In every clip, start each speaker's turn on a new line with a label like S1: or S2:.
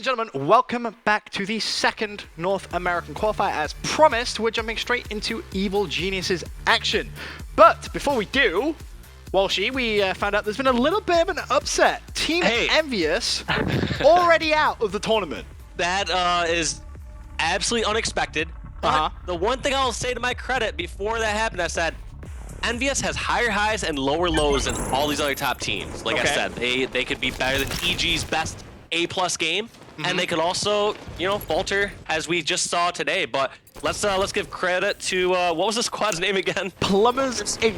S1: Gentlemen, welcome back to the second North American qualifier. As promised, we're jumping straight into Evil Geniuses action. But before we do, Walshy, we found out there's been a little bit of an upset. Team Envious already out of the tournament.
S2: That is absolutely unexpected. But the one thing I'll say to my credit, before that happened, I said, Envious has higher highs and lower lows than all these other top teams. Like I said, they could be better than EG's best A+ game. And they could also, you know, falter as we just saw today. But let's give credit to what was the squad's name again?
S1: Plumbers Inc.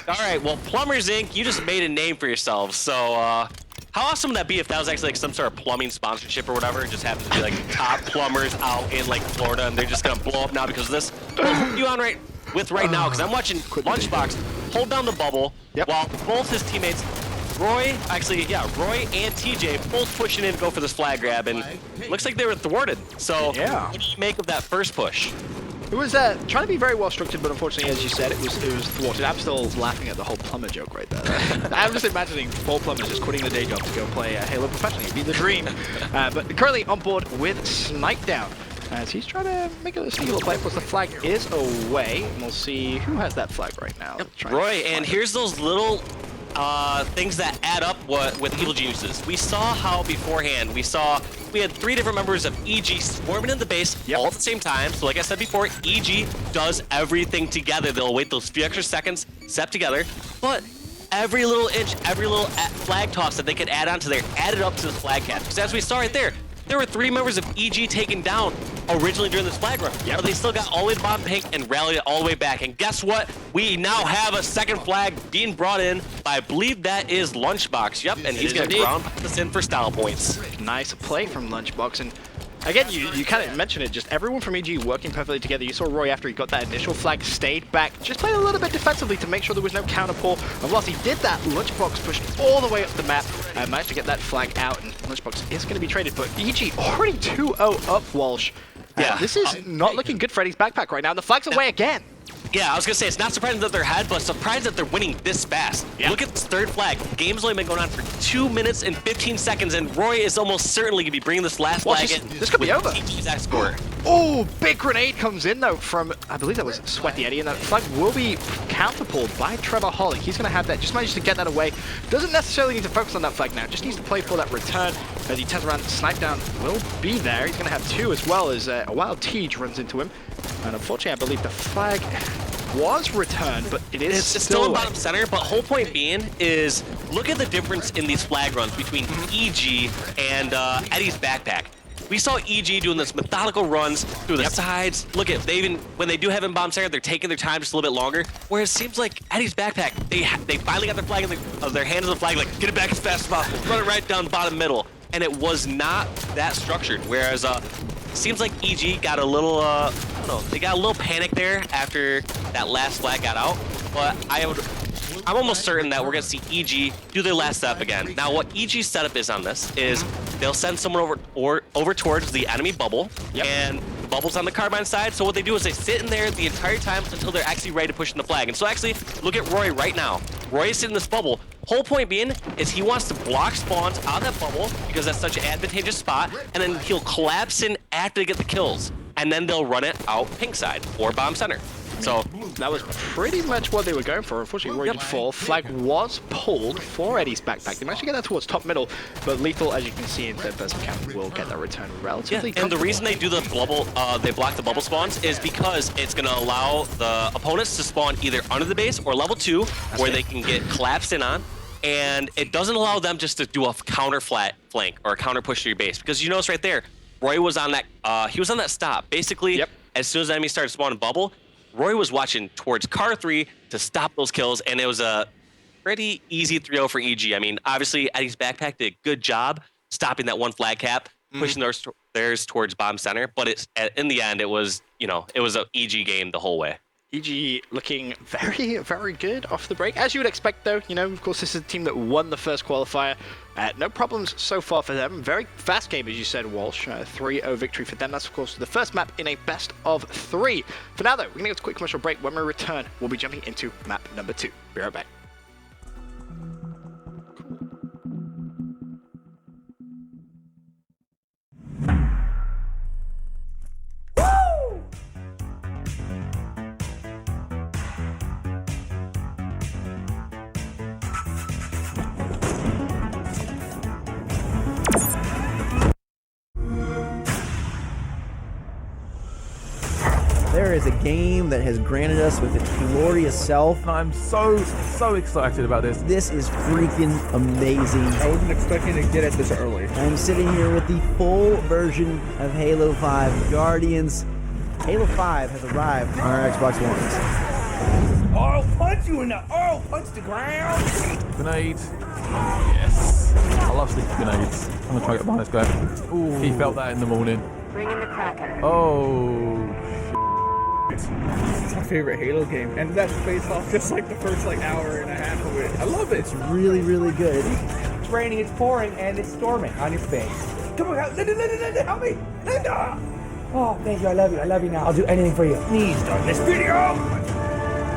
S2: All right, well, Plumbers Inc. You just made a name for yourselves. So how awesome would that be if that was actually like some sort of plumbing sponsorship or whatever? It just happens to be like top plumbers out in like Florida, and they're just gonna blow up now because of this. Who you on right now? Because I'm watching Lunchbox hold down the bubble while both his teammates. Roy and TJ both pushing in to go for this flag grab, and looks like they were thwarted. So what do you make of that first push?
S1: It was trying to be very well structured, but unfortunately, as you said, it was thwarted. I'm still laughing at the whole plumber joke right there. I'm just imagining four plumbers just quitting the day job to go play Halo professionally. It'd be the dream. But currently on board with Snipe Down, as he's trying to make a sneaky little play. Of course, the flag is away, and we'll see who has that flag right now.
S2: Roy, and here's those little things that add up with Evil Geniuses. We saw how beforehand we had 3 different members of EG swarming in the base all at the same time. So like I said before, EG does everything together. They'll wait those few extra seconds, step together, but every little inch, every little flag toss that they could add onto there added up to the flag catch. Because as we saw right there were 3 members of EG taken down originally during this flag run. But they still got all the way to bottom pink and rallied it all the way back. And guess what? We now have a second flag being brought in by, I believe that is Lunchbox. Yep, and he's going to ground this in for style points.
S1: Nice play from Lunchbox. And again, you kind of mentioned it, just everyone from EG working perfectly together. You saw Roy after he got that initial flag, stayed back, just played a little bit defensively to make sure there was no counter pull. And whilst he did that, Lunchbox pushed all the way up the map and managed to get that flag out, and Lunchbox is going to be traded. But EG already 2-0 up, Walsh. This is not looking good for Eddys backpack right now. And the flag's away again.
S2: Yeah, I was going to say, it's not surprising that they're ahead, but surprised that they're winning this fast. Look at this third flag. Game's only been going on for 2 minutes and 15 seconds, and Roy is almost certainly going to be bringing this last flag in.
S1: This could be over.
S2: Score.
S1: Oh, big grenade comes in, though, from, I believe that was Sweaty Eddie, and that flag will be counterpulled by Trevor Holly. He's going to have that, just managed to get that away. Doesn't necessarily need to focus on that flag now, just needs to play for that return. As he turns around, Snipe Down will be there. He's going to have 2 as well as a Wild Teej runs into him. And unfortunately, I believe the flag was returned, but it's
S2: still in bottom center. But whole point being is, look at the difference in these flag runs between EG and Eddys backpack. We saw EG doing this methodical runs through the sides. Look at, when they do have him bomb center, they're taking their time just a little bit longer. Whereas it seems like Eddys backpack, they finally got their flag in their hands on the flag, like, get it back as fast as possible, run it right down the bottom middle. And it was not that structured. Whereas seems like EG got a little, I don't know, they got a little panic there after that last flag got out. But I'm almost certain that we're going to see EG do their last step again. Now, what EG's setup is on this is they'll send someone over towards the enemy bubble, and the bubble's on the carbine side. So what they do is they sit in there the entire time until they're actually ready to push in the flag. And so actually, look at Roy right now. Roy is sitting in this bubble. Whole point being is he wants to block spawns out of that bubble because that's such an advantageous spot, and then he'll collapse in after they get the kills, and then they'll run it out pink side or bomb center. So
S1: that was pretty much what they were going for. Unfortunately, Roy did fall. Flag was pulled for Eddys backpack. They managed to get that towards top middle, but Lethal, as you can see in third person count, will get that return relatively
S2: and the reason they do the bubble, they block the bubble spawns, is because it's going to allow the opponents to spawn either under the base or level 2, where they can get collapsed in on. And it doesn't allow them just to do a counter flank or a counter push to your base, because you notice right there, Roy was on that. He was on that stop. Basically, as soon as the enemy started spawning bubble, Roy was watching towards car 3 to stop those kills, and it was a pretty easy 3-0 for EG. I mean, obviously, Eddys backpack did a good job stopping that one flag cap, pushing theirs towards bomb center. But in the end, it was, you know, it was an EG game the whole way.
S1: EG looking very, very good off the break. As you would expect, though, you know, of course, this is a team that won the first qualifier. No problems so far for them. Very fast game, as you said, Walsh. 3-0 victory for them. That's, of course, the first map in a best of 3. For now, though, we're going to go to a quick commercial break. When we return, we'll be jumping into map number 2. Be right back.
S3: Qualifier is a game that has granted us with its glorious self.
S4: I'm so excited about this.
S3: This is freaking amazing.
S5: I wasn't expecting to get it this early.
S3: I'm sitting here with the full version of Halo 5 Guardians. Halo 5 has arrived on our Xbox Ones.
S5: I'll punch you in the... Oh, punch the ground!
S4: Grenade. Yes. I love sticky grenades. I'm gonna try to get behind this guy. Ooh. He felt that in the morning.
S6: Bring in the Kraken.
S4: Oh.
S5: It's my favorite Halo game, and that's based off just like the first like hour and a half of it. I love it.
S3: It's really, really good.
S7: It's raining, it's pouring, and it's storming on your face. Come on, Linda, help me! Linda! Oh, thank you, I love you now. I'll do anything for you. Please start this video!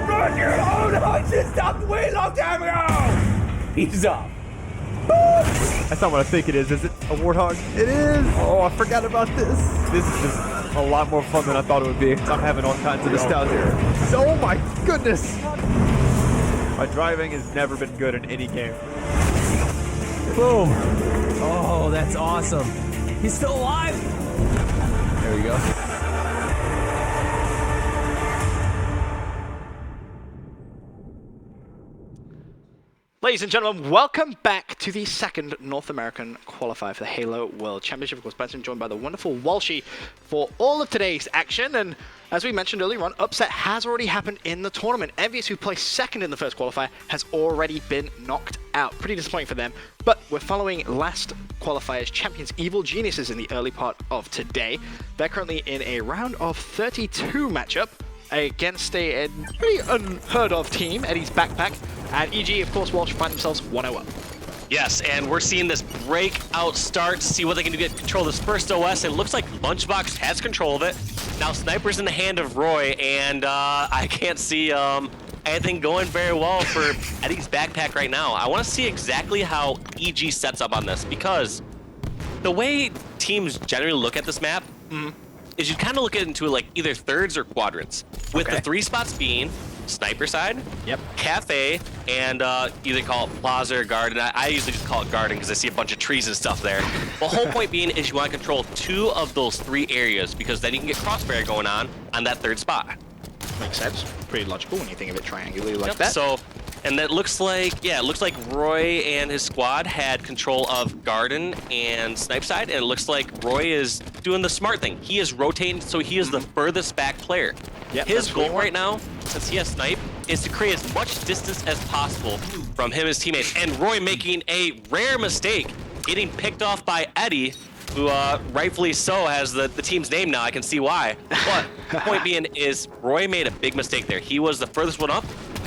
S7: Run your own! I just stopped way a long time ago! Peace out.
S8: That's not what I think it is it? A warthog? It is! Oh, I forgot about this. This is just a lot more fun than I thought it would be. I'm having all kinds of nostalgia. Oh my goodness! My driving has never been good in any game.
S4: Boom. Oh, that's awesome. He's still alive. There we go.
S1: Ladies and gentlemen, welcome back to the second North American qualifier for the Halo World Championship. Of course, Benson joined by the wonderful Walshy for all of today's action. And as we mentioned earlier on, upset has already happened in the tournament. Envious, who placed second in the first qualifier, has already been knocked out. Pretty disappointing for them. But we're following last qualifier's champions, Evil Geniuses, in the early part of today. They're currently in a round of 32 matchup against a pretty unheard of team, Eddys Backpack. And EG, of course, Walsh find themselves 1-0 up.
S2: Yes, and we're seeing this breakout start to see what they can do to get control of this first OS. It looks like Lunchbox has control of it. Now Sniper's in the hand of Roy, and I can't see anything going very well for Eddys Backpack right now. I want to see exactly how EG sets up on this, because the way teams generally look at this map is you kind of look at it into like either thirds or quadrants, with the 3 spots being Sniper side, Cafe, and either call it Plaza or Garden. I usually just call it Garden because I see a bunch of trees and stuff there. The whole point being is you want to control 2 of those 3 areas, because then you can get Crossfire going on that 3rd spot.
S1: Makes sense. Pretty logical when you think of it triangularly like that.
S2: So, and that looks like, it looks like Roy and his squad had control of Garden and Snipe side, and it looks like Roy is doing the smart thing. He is rotating, so he is the furthest back player. His goal right now, since he has Snipe, is to create as much distance as possible from him and his teammates. And Roy making a rare mistake, getting picked off by Eddie, who rightfully so has the team's name now. I can see why. But the point being is Roy made a big mistake there. He was the furthest one up.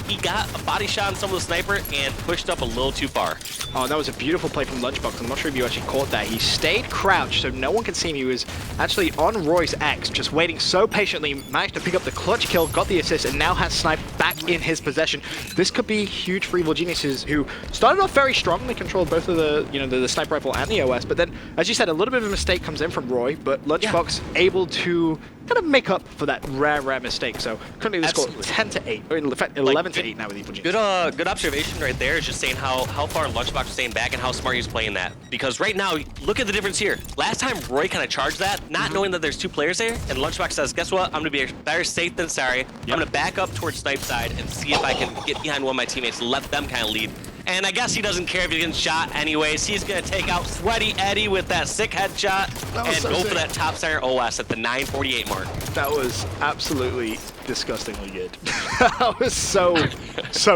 S2: He got a body shot on some of the Sniper and pushed up a little too far.
S1: Oh, that was a beautiful play from Lunchbox. I'm not sure if you actually caught that. He stayed crouched so no one could see him. He was actually on Roy's X, just waiting so patiently, managed to pick up the clutch kill, got the assist, and now has Snipe back in his possession. This could be huge for Evil Geniuses, who started off very strong. They controlled both of the, the Sniper Rifle and the OS, but then, as you said, a little bit of a mistake comes in from Roy, but Lunchbox able to kind of make up for that rare mistake. So currently the score 10-8, or in fact 11-8 now with Evil Geniuses.
S2: Good observation right there, is just saying how far Lunchbox is staying back and how smart he's playing that. Because right now, look at the difference here. Last time Roy kind of charged that, not knowing that there's 2 players there, and Lunchbox says, guess what? I'm gonna be better safe than sorry. I'm gonna back up towards Snipe side and see if I can get behind one of my teammates and let them kind of lead. And I guess he doesn't care if he gets shot anyways. He's gonna take out Sweaty Eddie with that sick headshot and go for that top center OS at the 9:48 mark.
S1: That was absolutely disgustingly good. That was so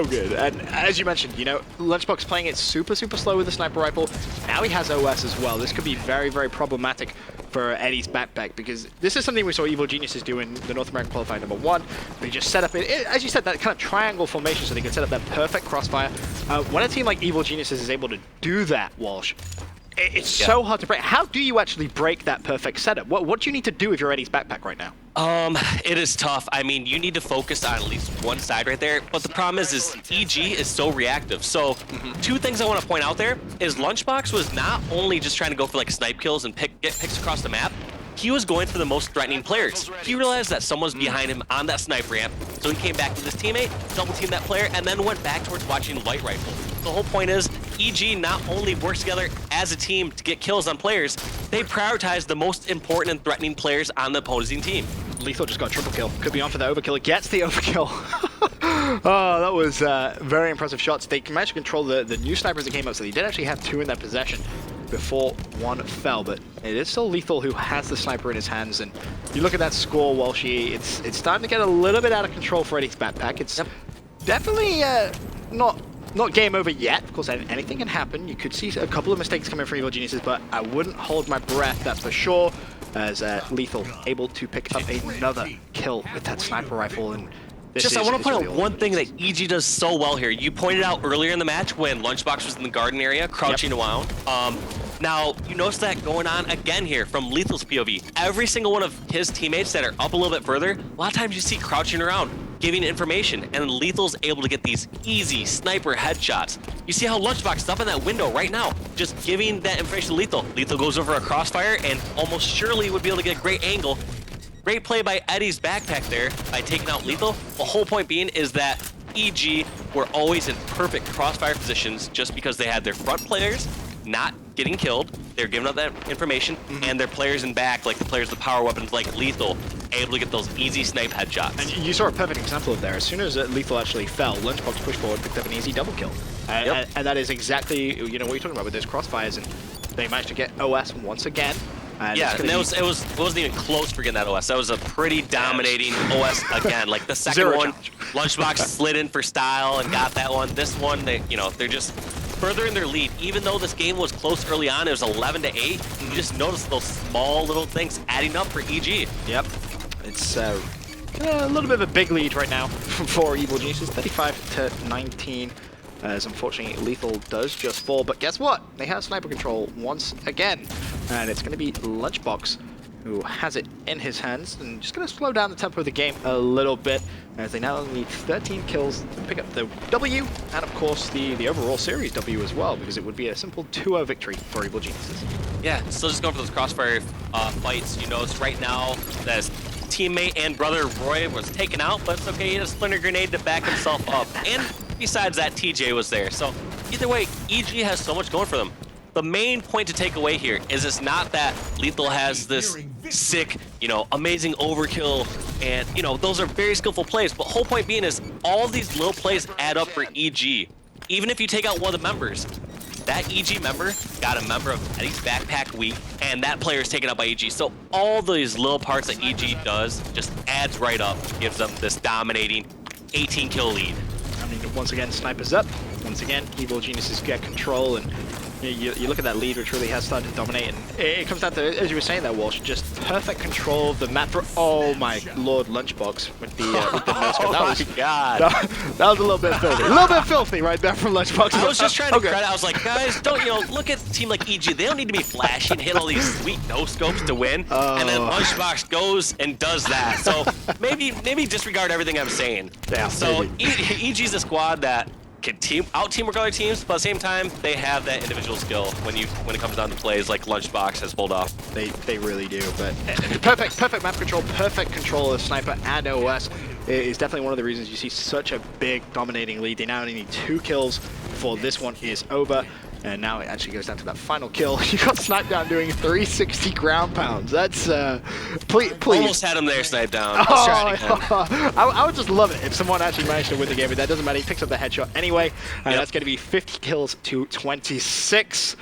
S1: good. And as you mentioned, Lunchbox playing it super slow with the Sniper Rifle. Now he has OS as well. This could be very problematic for Eddys Backpack, because this is something we saw Evil Geniuses do in the North American Qualifier #1. They just set up, as you said, that kind of triangle formation so they can set up that perfect crossfire. When a team like Evil Geniuses is able to do that, Walsh, it's so hard to break. How do you actually break that perfect setup? What do you need to do if you're Eddys Backpack right now?
S2: It is tough. I mean, you need to focus on at least one side right there. But the problem is EG is so reactive. So 2 things I want to point out there is Lunchbox was not only just trying to go for like snipe kills and get picks across the map. He was going for the most threatening players. He realized that someone's behind him on that snipe ramp, so he came back to his teammate, double teamed that player, and then went back towards watching light rifle. The whole point is, EG not only works together as a team to get kills on players, they prioritize the most important and threatening players on the opposing team.
S1: Lethal just got a triple kill. Could be on for the overkill. It gets the overkill. Oh, that was very impressive shots. They managed to control the new snipers that came up, so they did actually have 2 in their possession before one fell, but it is still Lethal who has the sniper in his hands, and you look at that score, Walshy, it's starting to get a little bit out of control for Eddie's backpack. It's definitely not game over yet. Of course, anything can happen. You could see a couple of mistakes coming from Evil Geniuses, but I wouldn't hold my breath, that's for sure, as Lethal able to pick up another kill with that sniper rifle. And
S2: I want to point out one thing that EG does so well here. You pointed out earlier in the match when Lunchbox was in the garden area, crouching around. Now, you notice that going on again here from Lethal's POV. Every single one of his teammates that are up a little bit further, a lot of times you see crouching around, giving information, and Lethal's able to get these easy sniper headshots. You see how Lunchbox is up in that window right now, just giving that information to Lethal. Lethal goes over a crossfire and almost surely would be able to get a great angle. Great play by Eddie's backpack there by taking out Lethal. The whole point being is that EG were always in perfect crossfire positions just because they had their front players not getting killed. They're giving up that information, and their players in back, like the players with power weapons like Lethal, able to get those easy snipe headshots.
S1: And you saw a perfect example of there. As soon as Lethal actually fell, Lunchbox pushed forward, picked up an easy double kill. And that is exactly what you're talking about with those crossfires, and they managed to get OS once again.
S2: Yeah, and it wasn't even close for getting that OS. That was a pretty dominating OS again. Like the second one, Lunchbox slid in for style and got that one. This one, they're just furthering their lead. Even though this game was close early on, it was 11-8. You just notice those small little things adding up for EG.
S1: Yep, it's a little bit of a big lead right now for Evil Geniuses, 35-19. As unfortunately Lethal does just fall, but guess what? They have sniper control once again, and it's going to be Lunchbox who has it in his hands, and just going to slow down the tempo of the game a little bit, as they now only need 13 kills to pick up the W, and of course the overall series W as well, because it would be a simple 2-0 victory for Evil Geniuses.
S2: Yeah, still just going for those crossfire fights. You notice right now that his teammate and brother Roy was taken out, but it's okay, he had a splinter grenade to back himself up. And besides that, TJ was there. So either way, EG has so much going for them. The main point to take away here is it's not that Lethal has this sick, amazing overkill, and, those are very skillful plays, but whole point being is all these little plays add up for EG. Even if you take out one of the members, that EG member got a member of Eddie's backpack weak, and that player is taken out by EG. So all these little parts that EG does just adds right up, gives them this dominating 18 kill lead.
S1: I mean, once again, snipers up. Once again, Evil Geniuses get control, and you look at that lead, which really has started to dominate, and it comes down to, as you were saying there, Walsh, just perfect control of the map for, oh my lord, Lunchbox with the no-scope. That was a little bit filthy. A little bit filthy right there from Lunchbox.
S2: I was just trying to credit, I was like, guys, don't, look at a team like EG, they don't need to be flashy and hit all these sweet no-scopes to win, and then Lunchbox goes and does that. So maybe disregard everything I'm saying.
S1: Yeah,
S2: so EG's a squad that can out-teamwork other teams, but at the same time, they have that individual skill when it comes down to plays like Lunchbox has pulled off.
S1: They really do, but perfect map control, perfect control of Sniper and OS is definitely one of the reasons you see such a big dominating lead. They now only need 2 kills before this one is over. And now it actually goes down to that final kill. You got Snipe Down doing 360 ground pounds. That's, please.
S2: Almost had him there, Snipe Down.
S1: I would just love it if someone actually managed to win the game, but that doesn't matter. He picks up the headshot anyway. And that's going to be 50 kills to 26.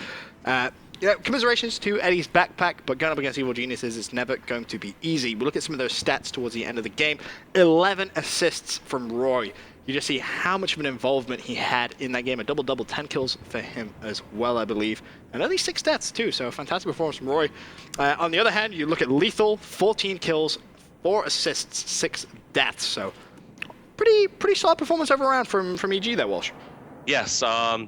S1: Commiserations to Eddie's backpack, but going up against Evil Geniuses is never going to be easy. We look at some of those stats towards the end of the game. 11 assists from Roy. You just see how much of an involvement he had in that game. A double-double, 10 kills for him as well, I believe. And only 6 deaths, too, so a fantastic performance from Roy. On the other hand, you look at Lethal, 14 kills, 4 assists, 6 deaths. So pretty solid performance over around from EG there, Walsh.
S2: Yes,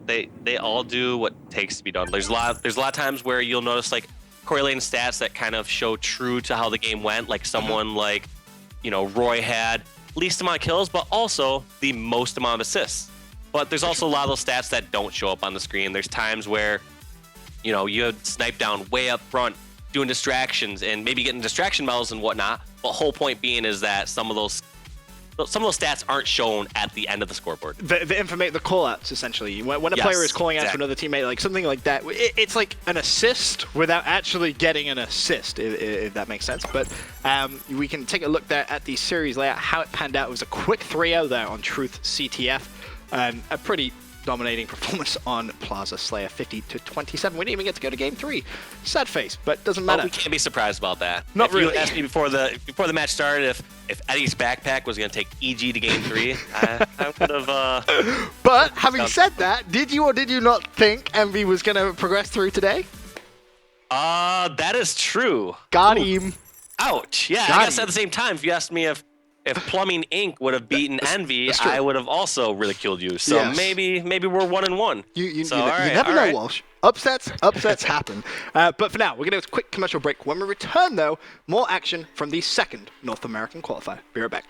S2: they all do what takes to be done. There's a lot of times where you'll notice like correlating stats that kind of show true to how the game went. Like someone like, Roy had least amount of kills, but also the most amount of assists. But there's also a lot of those stats that don't show up on the screen. There's times where, you had Snipe Down way up front doing distractions and maybe getting distraction medals and whatnot. But whole point being is that some of those some of those stats aren't shown at the end of the scoreboard.
S1: The call-outs, essentially. When a
S2: Yes,
S1: player is calling out to
S2: exactly.
S1: another teammate, like something like that, it's like an assist without actually getting an assist, if that makes sense. But we can take a look there at the series layout, how it panned out. It was a quick 3-0 there on Truth CTF, and a pretty dominating performance on Plaza Slayer, 50-27. We didn't even get to go to game 3. Sad face, but doesn't matter.
S2: Well, we can't be surprised about that.
S1: Not
S2: if
S1: really.
S2: you asked me before the match started if Eddie's backpack was going to take EG to game 3, I would have.
S1: But having said that, did you or did you not think Envy was going to progress through today?
S2: That is true.
S1: Got him.
S2: Ouch. Yeah,
S1: Got
S2: I guess
S1: him.
S2: at the same time, if you asked me if Plumbing Inc. would have beaten Envy,
S1: that's true.
S2: I would have also ridiculed you. So
S1: Yes.
S2: maybe we're 1-1.
S1: You
S2: So,
S1: never
S2: all
S1: know,
S2: right.
S1: Walsh. Upsets happen. But for now, we're going to do a quick commercial break. When we return, though, more action from the second North American qualifier. Be right back.